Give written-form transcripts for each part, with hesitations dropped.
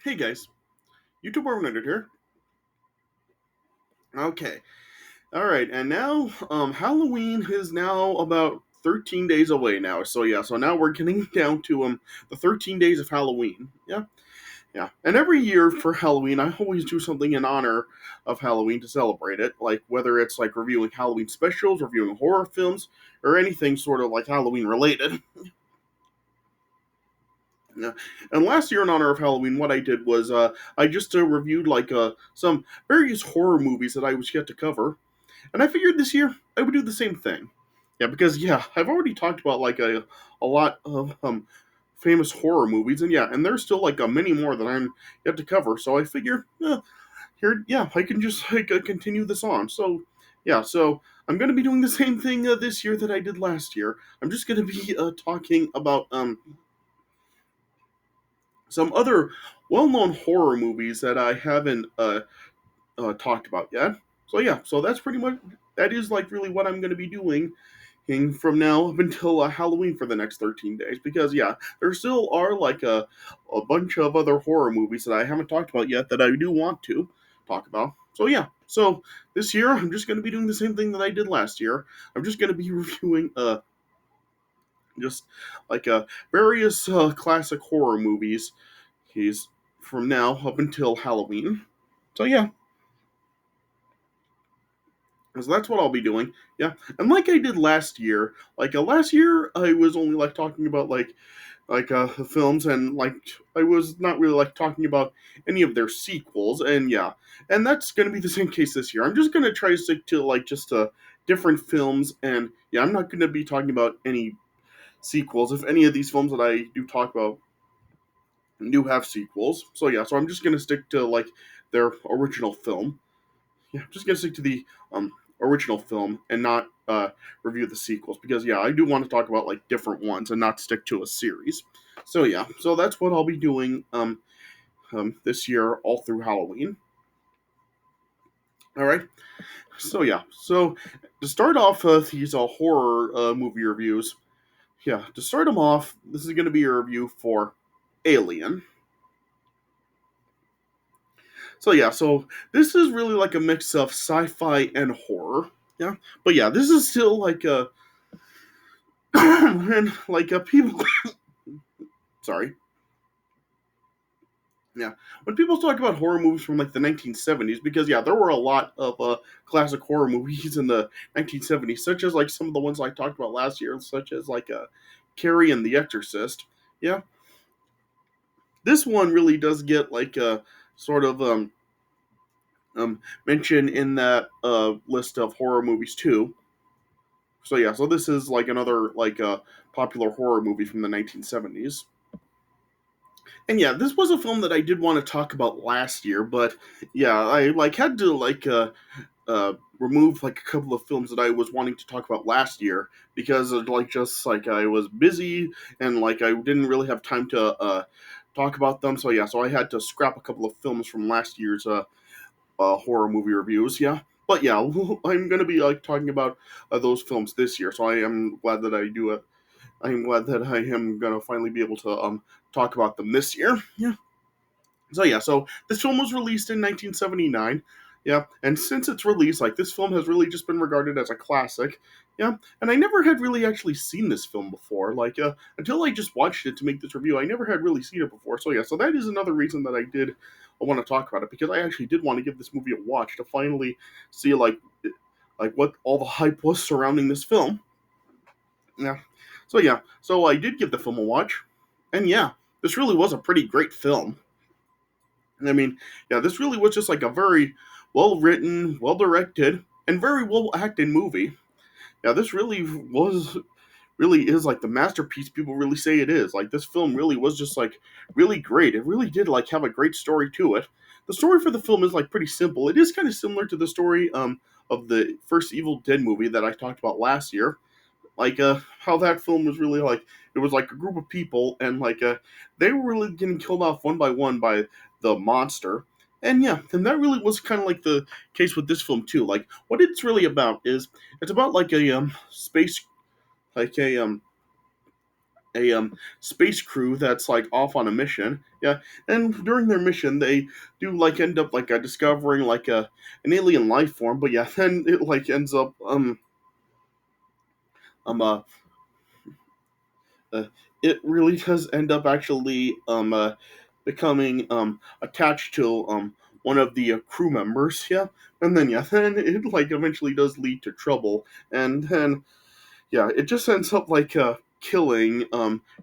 Hey guys, YouTube Nerd here. Okay, all right, and now Halloween is now about 13 days away now. So yeah, so now we're getting down to the 13 days of Halloween. Yeah, yeah. And every year for Halloween, I always do something in honor of Halloween to celebrate it, like whether it's like reviewing Halloween specials, reviewing horror films, or anything sort of like Halloween related. Yeah. And last year, in honor of Halloween, what I did was I just reviewed like some various horror movies that I was yet to cover, and I figured this year I would do the same thing. Yeah, because yeah, I've already talked about like a lot of famous horror movies, and yeah, and there's still like many more that I'm yet to cover. So I figure, here, yeah, I can just like continue this on. So yeah, so I'm gonna be doing the same thing this year that I did last year. I'm just gonna be talking about some other well-known horror movies that I haven't talked about yet. So yeah, so that's pretty much that is like really what I'm going to be doing from now up until Halloween for the next 13 days. Because yeah, there still are like a bunch of other horror movies that I haven't talked about yet that I do want to talk about. So yeah, so this year I'm just going to be doing the same thing that I did last year. I'm just going to be reviewing just like various classic horror movies. He's from now up until Halloween. So yeah, so that's what I'll be doing. Yeah, and like I did last year, like last year I was only like talking about the films, and like I was not really like talking about any of their sequels, and yeah, and that's gonna be the same case this year. I'm just gonna try to stick to like just different films, and yeah, I'm not gonna be talking about any sequels. If any of these films that I do talk about do have sequels, so yeah, so I'm just gonna stick to like their original film. Yeah, just gonna stick to the original film and not review the sequels because yeah, I do want to talk about like different ones and not stick to a series. So yeah, so that's what I'll be doing this year all through Halloween. All right. So yeah, so to start off these horror movie reviews, yeah, to start them off, this is going to be a review for Alien. So yeah, so this is really like a mix of sci-fi and horror. Yeah, but yeah, this is still like a and like people sorry, yeah, when people talk about horror movies from like the 1970s, because yeah, there were a lot of classic horror movies in the 1970s, such as like some of the ones I talked about last year, such as like Carrie and The Exorcist. Yeah, this one really does get like a sort of mention in that list of horror movies too. So yeah, so this is like another like popular horror movie from the 1970s. And yeah, this was a film that I did want to talk about last year, but yeah, I like had to like remove like a couple of films that I was wanting to talk about last year because of, like just like I was busy and like I didn't really have time to talk about them. So yeah, so I had to scrap a couple of films from last year's horror movie reviews. Yeah. But yeah, I'm gonna be like talking about those films this year, so I am glad that I do it. I'm glad that I am gonna finally be able to talk about them this year. Yeah. So yeah, so this film was released in 1979. Yeah, and since its release, like this film has really just been regarded as a classic. Yeah, and I never had really actually seen this film before. Like until I just watched it to make this review, I never had really seen it before. So yeah, so that is another reason that I did want to talk about it because I actually did want to give this movie a watch to finally see like what all the hype was surrounding this film. Yeah. So yeah, so I did give the film a watch, and yeah, this really was a pretty great film. I mean, yeah, this really was just like a very well written, well directed, and very well acted movie. Yeah, this really is like the masterpiece people really say it is. Like this film really was just like really great. It really did like have a great story to it. The story for the film is like pretty simple. It is kind of similar to the story of the first Evil Dead movie that I talked about last year. Like how that film was really like it was like a group of people and like they were really getting killed off one by one by the monster. And yeah, and that really was kind of like the case with this film too. Like what it's really about is it's about like a space like a a space crew that's like off on a mission. Yeah, and during their mission, they do like end up like discovering like an alien life form. But yeah, then it like ends up um uh, uh it really does end up actually becoming attached to one of the crew members. Yeah, and then yeah, then it like eventually does lead to trouble, and then yeah, it just ends up like killing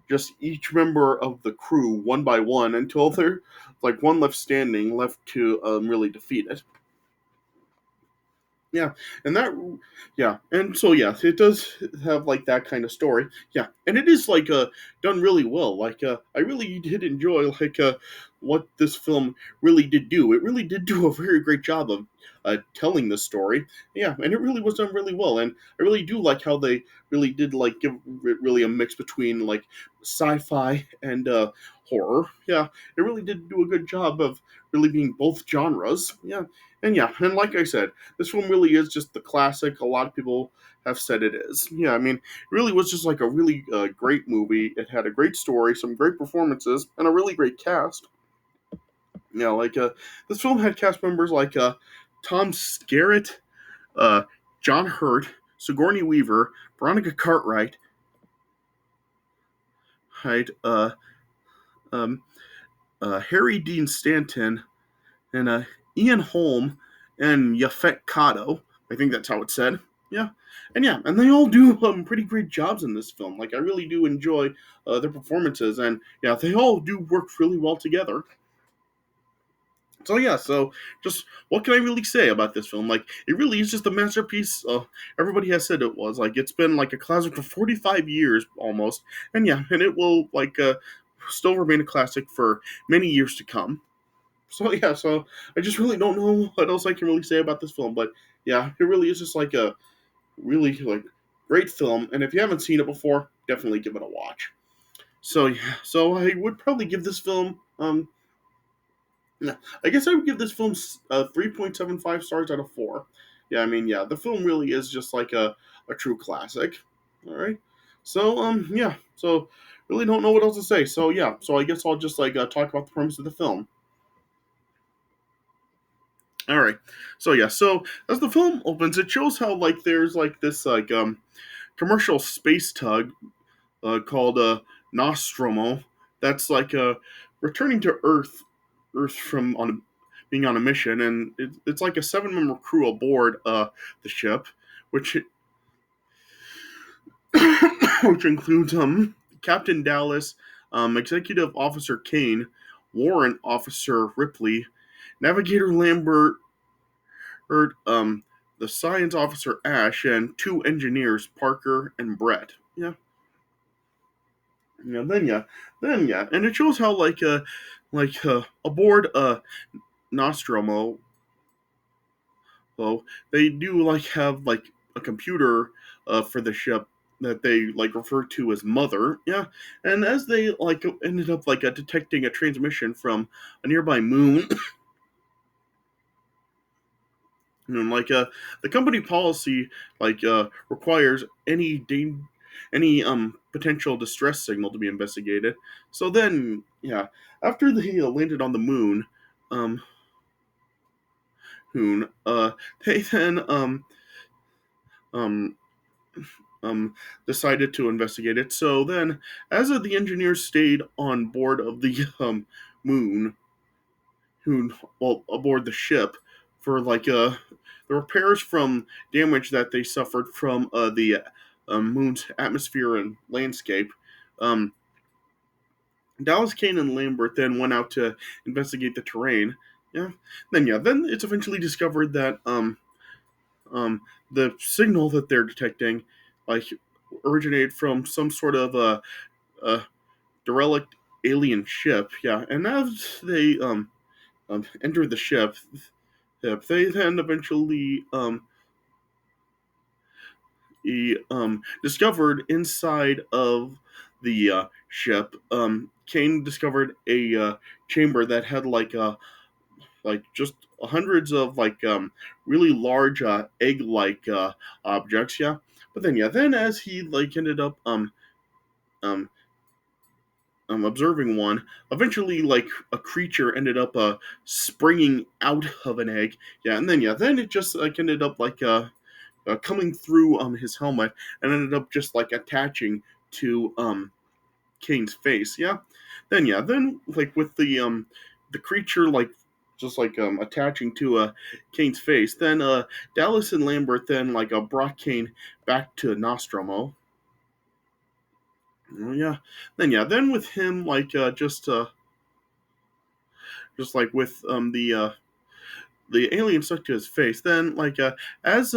just each member of the crew one by one until they're like one left standing, left to really defeat it. Yeah, and that, yeah, and so yeah, it does have like that kind of story. Yeah, and it is like done really well. Like I really did enjoy like what this film really did do. It really did do a very great job of telling the story. Yeah, and it really was done really well. And I really do like how they really did like give it really a mix between like sci-fi and horror. Yeah, it really did do a good job of really being both genres. Yeah, and like I said, this film really is just the classic a lot of people have said it is. Yeah, I mean, it really was just like a really great movie. It had a great story, some great performances, and a really great cast. Like this film had cast members like Tom Skerritt, uh, John Hurt, Sigourney Weaver, Veronica Cartwright, right, um, Harry Dean Stanton, and Ian Holm and Yaphet Kotto. I think that's how it's said. Yeah, and they all do pretty great jobs in this film. Like I really do enjoy their performances, and yeah, they all do work really well together. So yeah, so just what can I really say about this film? Like it really is just a masterpiece. Everybody has said it was. Like it's been like a classic for 45 years almost, and yeah, and it will like still remain a classic for many years to come. So yeah, so I just really don't know what else I can really say about this film, but yeah, it really is just like a really like great film, and if you haven't seen it before, definitely give it a watch. So yeah, so I would probably give this film yeah, I guess I would give this film 3.75 stars out of 4. Yeah, I mean, yeah, the film really is just like a true classic. All right. So yeah, so really don't know what else to say. So yeah, so I guess I'll just like talk about the premise of the film. All right. So yeah, so as the film opens, it shows how like there's like this like commercial space tug called Nostromo that's like returning to Earth from on being on a mission, and it's like a 7 member crew aboard the ship, which which includes Captain Dallas, Executive Officer Kane, Warrant Officer Ripley, Navigator Lambert, the Science Officer Ash, and 2 engineers Parker and Brett. Yeah, then yeah, and it shows how like aboard Nostromo, well, they do like have like a computer for the ship that they like refer to as Mother. Yeah, and as they like ended up like detecting a transmission from a nearby moon, like the company policy like requires any potential distress signal to be investigated. So then, yeah, after they landed on the moon, um, Hoon, they then um, um, decided to investigate it. So then, as the engineers stayed on board of the moon, Hoon, well, aboard the ship for like the repairs from damage that they suffered from the moon's atmosphere and landscape. Um, Dallas Kane and Lambert then went out to investigate the terrain. Then it's eventually discovered that um, the signal that they're detecting, like, originated from some sort of a derelict alien ship. Yeah, and as they enter the ship, they then eventually discovered inside of the ship. Kane discovered a chamber that had like just hundreds of like really large egg-like objects. Yeah, but then as he like ended up um observing one, eventually like a creature ended up springing out of an egg. Then it just like ended up like coming through his helmet and ended up just like attaching to Kane's face. Then like with the creature like just like attaching to Kane's face, then Dallas and Lambert then like brought Kane back to Nostromo. Oh, yeah. Then with him like just like with the alien stuck to his face. Then like as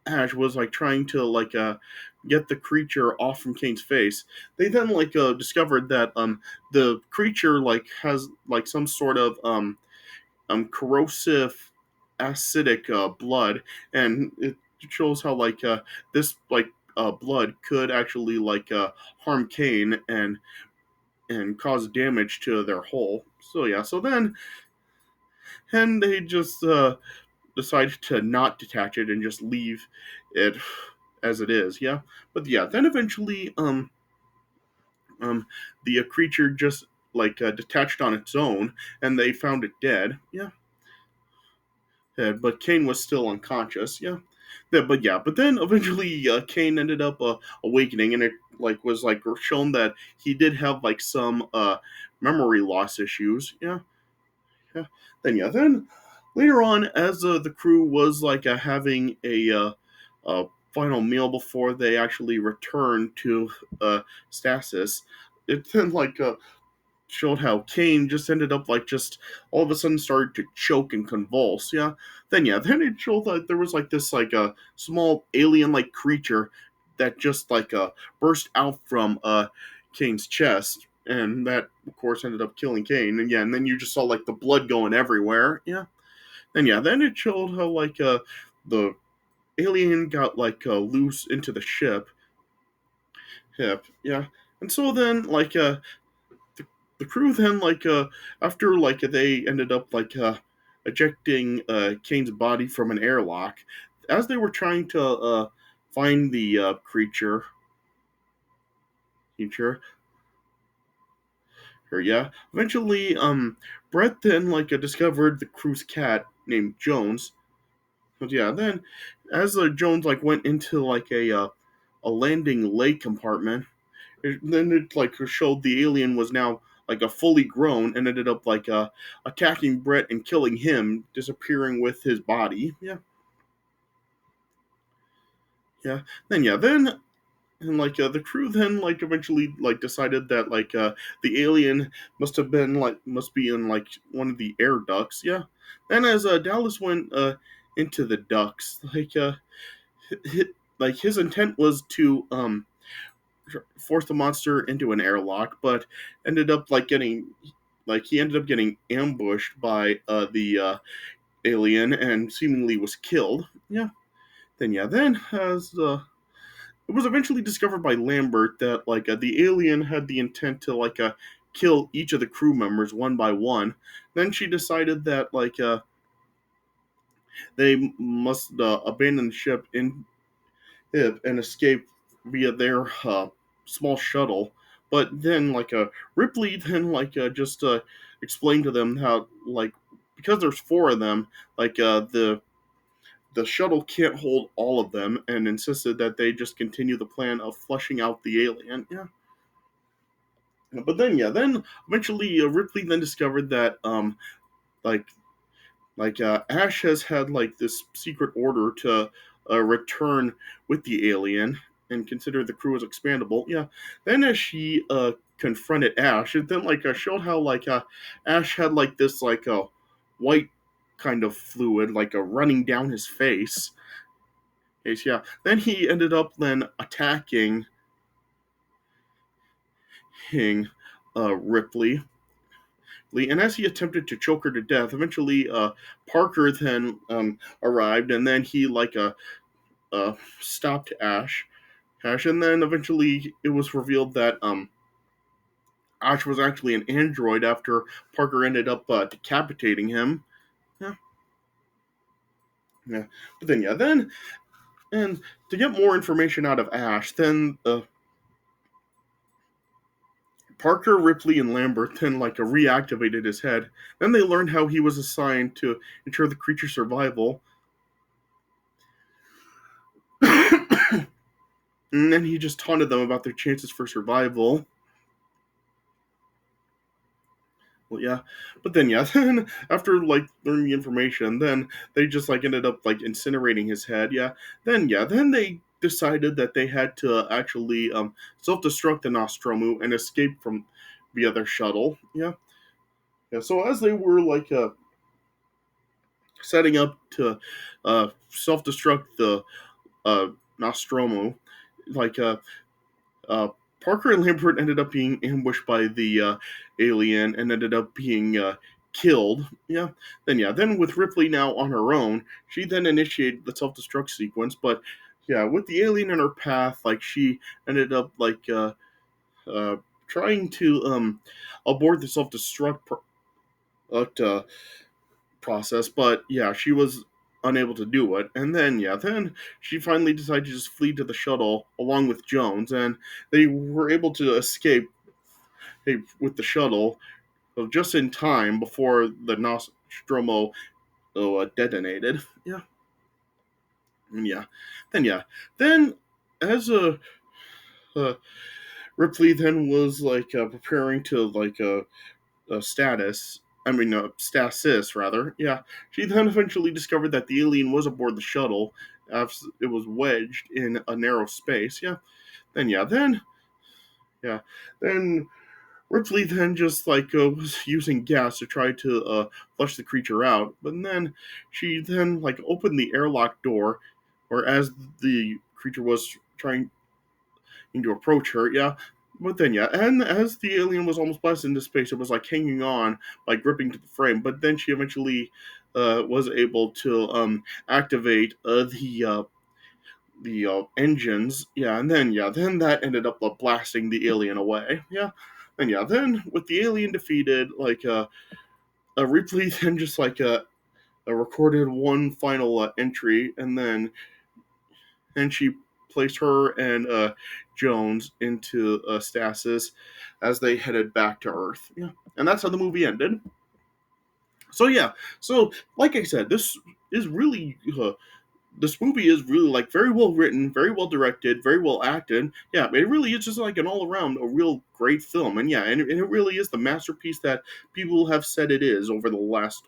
Ash was like trying to like get the creature off from Kane's face, they then like discovered that the creature like has like some sort of corrosive acidic blood, and it shows how like this like blood could actually like harm Kane and cause damage to their hull. So yeah, so then and they just decided to not detach it and just leave it as it is. Yeah, but yeah, then eventually um the creature just like detached on its own, and they found it dead. But Kane was still unconscious. But then eventually Kane ended up awakening, and it like was like shown that he did have like some memory loss issues. Yeah. Then later on, as the crew was like having a final meal before they actually returned to stasis, it then like showed how Kane just ended up like just all of a sudden started to choke and convulse. Then it showed that there was like this like a small alien like creature that just like burst out from Kane's chest, and that of course ended up killing Kane. And then you just saw like the blood going everywhere. Then it showed how like the alien got like loose into the ship. And so then like the crew then like after like they ended up like ejecting Kane's body from an airlock, as they were trying to find the creature, or eventually Brett then like discovered the crew's cat named Jones. But then as Jones like went into like a landing leg compartment, then it like showed the alien was now like a fully grown and ended up like attacking Brett and killing him, disappearing with his body. Yeah. Then and like the crew then like eventually like decided that like the alien must be in like one of the air ducts. Then as Dallas went into the ducts, like his intent was to force the monster into an airlock, but ended up like getting like he ended up getting ambushed by the alien and seemingly was killed. Then as it was eventually discovered by Lambert that like the alien had the intent to like kill each of the crew members one by one. Then she decided that like they must abandon the ship in and escape via their small shuttle. But then, like Ripley, then like just explained to them how like because there's four of them, like the shuttle can't hold all of them, and insisted that they just continue the plan of flushing out the alien. But then eventually Ripley then discovered that like Ash has had like this secret order to return with the alien and consider the crew as expandable. Then as she confronted Ash, it then like showed how like Ash had like this like a white kind of fluid like running down his face. Then he ended up then attacking Ripley. And as he attempted to choke her to death, eventually Parker then arrived, and then he like stopped Ash, and then eventually it was revealed that Ash was actually an android after Parker ended up decapitating him. Yeah, yeah. But then and to get more information out of Ash, then Parker, Ripley, and Lambert then reactivated his head. Then they learned how he was assigned to ensure the creature's survival. And then he just taunted them about their chances for survival. Well, yeah, but then then after learning the information, then they just ended up incinerating his head. Then they decided that they had to actually self-destruct the Nostromo and escape from via their shuttle. Yeah. So as they were setting up to self-destruct the Nostromo, like uh, Parker and Lambert ended up being ambushed by the alien and ended up being killed. Then with Ripley now on her own, she then initiated the self destruct sequence. But with the alien in her path, she ended up uh, trying to abort the self destruct process. But she was unable to do it. And then she finally decided to just flee to the shuttle along with Jones, and they were able to escape with the shuttle just in time before the Nostromo detonated. And then as uh, Ripley then was preparing to status. I mean, stasis rather. She then eventually discovered that the alien was aboard the shuttle, as it was wedged in a narrow space. Then yeah, then Ripley then just was using gas to try to flush the creature out, but then she then opened the airlock door, or as the creature was trying to approach her. But then and as the alien was almost blasted into space, it was hanging on by gripping to the frame. But then she eventually was able to activate the engines. Then that ended up blasting the alien away. Then with the alien defeated, Ripley then just recorded one final entry, and she placed her and Jones into stasis as they headed back to Earth. And that's how the movie ended. So like I said, is really this movie is really very well written, very well directed, very well acted. It really is just an all around a real great film, and it really is the masterpiece that people have said it is over the last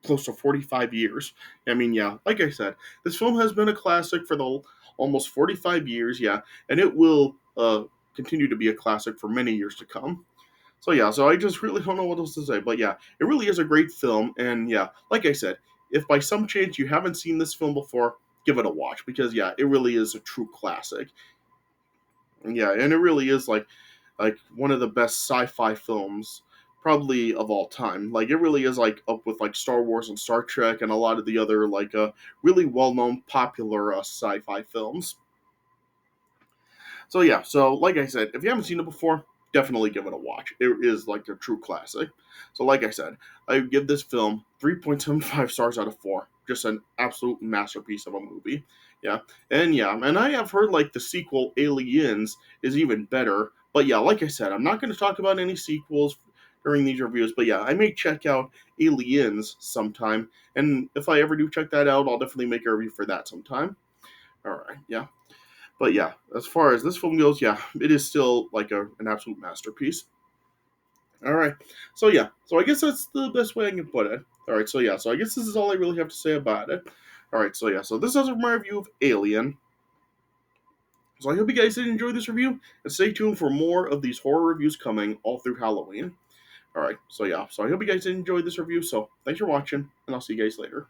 close to 45 years. Like I said, this film has been a classic for the almost 45 years. And it will continue to be a classic for many years to come. So I just really don't know what else to say. But it really is a great film. And like I said, if by some chance you haven't seen this film before, give it a watch, because it really is a true classic. And it really is one of the best sci-fi films probably of all time. It really is up with Star Wars and Star Trek and a lot of the other really well-known popular sci-fi films. So like I said, if you haven't seen it before, definitely give it a watch. It is a true classic. So like I said, I give this film 3.75 stars out of 4. Just an absolute masterpiece of a movie. And I have heard the sequel Aliens is even better. But like I said, I'm not going to talk about any sequels during these reviews. But I may check out Aliens sometime, and if I ever do check that out, I'll definitely make a review for that sometime. All right, But as far as this film goes, it is still an absolute masterpiece. All right, so I guess that's the best way I can put it. All right, so I guess this is all I really have to say about it. All right, so this is my review of Alien. So I hope you guys did enjoy this review, and stay tuned for more of these horror reviews coming all through Halloween. All right, so I hope you guys did enjoy this review. So thanks for watching, and I'll see you guys later.